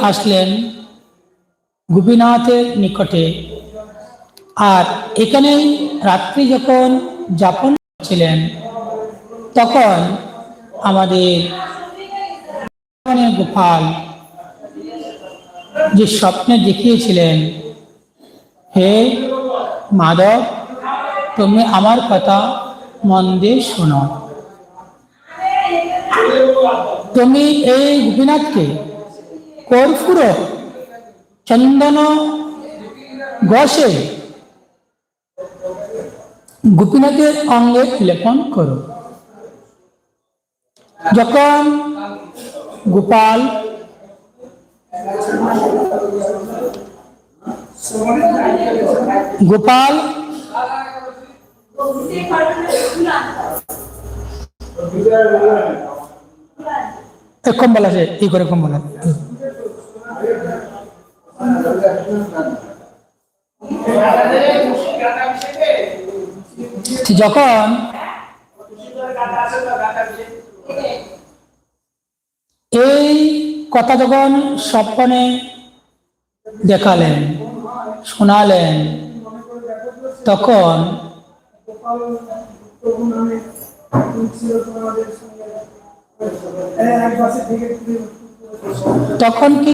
আসলেন গোপীনাথের নিকটে, আর এখানেই রাত্রি যখন যাপন করছিলেন তখন আমাদের গোপাল যে স্বপ্নে দেখিয়েছিলেন, হে মাধব, তুমি আমার কথা মন দিয়ে শোনো। তুমি এই গোপীনাথকে কর্পূর চন্দন ঘষে গোপীনাথের অঙ্গে লেপন করো। যখন গোপাল গোপাল কম্বল আছে, এই করে কম্বল যখন এই কথা যখন স্বপ্নে দেখালেন, শোনালেন, তখন কি